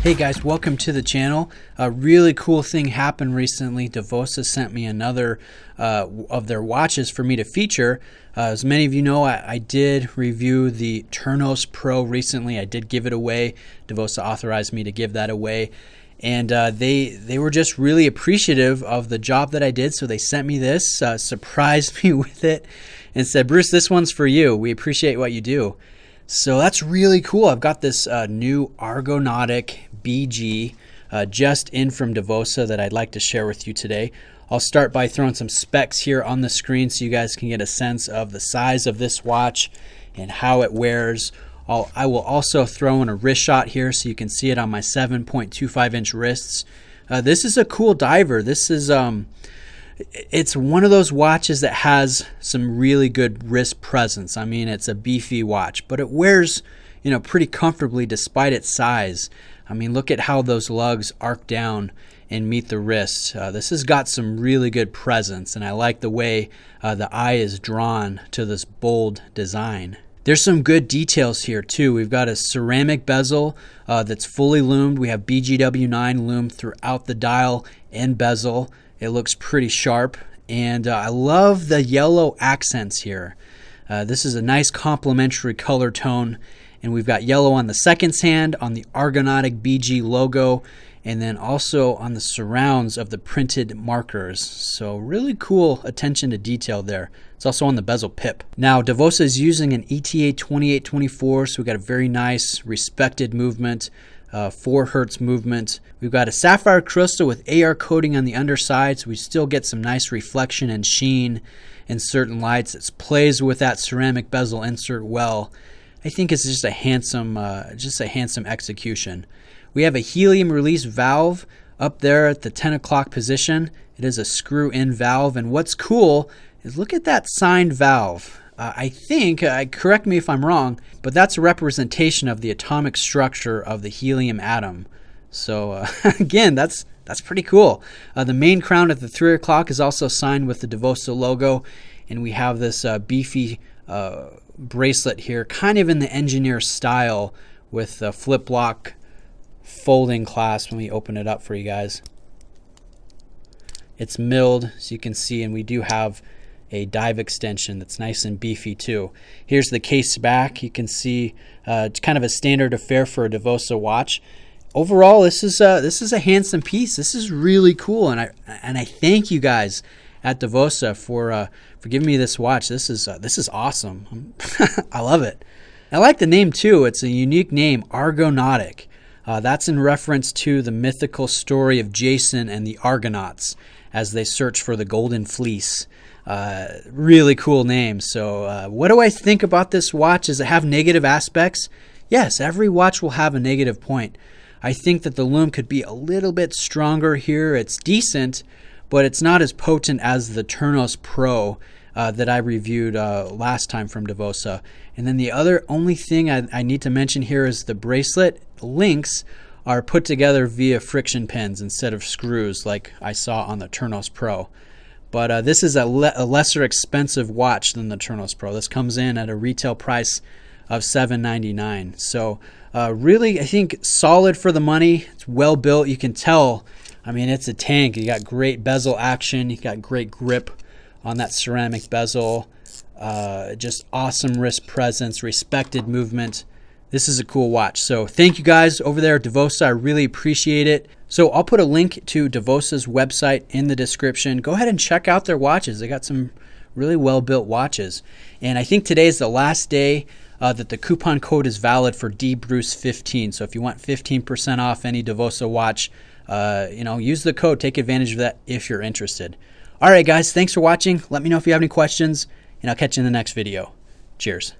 Hey guys, welcome to the channel. A really cool thing happened recently. Davosa sent me another of their watches for me to feature. As many of you know, I did review the Turnos Pro recently. I did give it away. Davosa authorized me to give that away. And they were just really appreciative of the job that I did. So they sent me this, surprised me with it, and said, Bruce, this one's for you. We appreciate what you do. So that's really cool. I've got this new Argonautic BG just in from Davosa that I'd like to share with you today. I'll start by throwing some specs here on the screen so you guys can get a sense of the size of this watch and how it wears. I will also throw in a wrist shot here so you can see it on my 7.25 inch wrists. This is a cool diver. This is it's one of those watches that has some really good wrist presence. I mean, it's a beefy watch, but it wears, you know, pretty comfortably despite its size. I mean, look at how those lugs arc down and meet the wrist. This has got some really good presence, and I like the way the eye is drawn to this bold design. There's some good details here too. We've got a ceramic bezel that's fully loomed. We have BGW9 loomed throughout the dial and bezel. It looks pretty sharp, and I love the yellow accents here. This is a nice complementary color tone, and we've got yellow on the seconds hand, on the Argonautic BG logo, and then also on the surrounds of the printed markers. So really cool attention to detail there. It's also on the bezel pip. Now Davosa is using an ETA 2824, so we've got a very nice respected movement. 4 hertz movement. We've got a sapphire crystal with AR coating on the underside, so we still get some nice reflection and sheen in certain lights. It plays with that ceramic bezel insert well. I think it's just a handsome execution. We have a helium release valve up there at the 10 o'clock position. It is a screw-in valve, and what's cool is look at that signed valve. I think, correct me if I'm wrong, but that's a representation of the atomic structure of the helium atom. So again, that's pretty cool. The main crown at the 3 o'clock is also signed with the Davosa logo, and we have this beefy bracelet here, kind of in the engineer style with the flip lock folding clasp. Let me open it up for you guys. It's milled, so you can see, and we do have a dive extension that's nice and beefy too. Here's the case back. You can see it's kind of a standard affair for a Davosa watch. Overall, this is a handsome piece. This is really cool, and I thank you guys at Davosa for giving me this watch. This is awesome. I love it. I like the name too. It's a unique name, Argonautic. That's in reference to the mythical story of Jason and the Argonauts as they search for the golden fleece. Really cool name. So what do I think about this watch? Does it have negative aspects? Yes, every watch will have a negative point. I think that the loom could be a little bit stronger here. It's decent, but it's not as potent as the Turnos Pro that I reviewed last time from Davosa. And then the only thing I need to mention here is the bracelet links are put together via friction pins instead of screws like I saw on the Turnos Pro. But this is a lesser expensive watch than the Turnos Pro. This comes in at a retail price of $799. So really, I think solid for the money. It's well built. You can tell, I mean, it's a tank. You got great bezel action. You got great grip on that ceramic bezel. Just awesome wrist presence, respected movement. This is a cool watch. So thank you guys over there at Davosa. I really appreciate it. So I'll put a link to Davosa's website in the description. Go ahead and check out their watches. They got some really well-built watches. And I think today is the last day that the coupon code is valid for DBruce15. So if you want 15% off any Davosa watch, use the code. Take advantage of that if you're interested. All right, guys. Thanks for watching. Let me know if you have any questions, and I'll catch you in the next video. Cheers.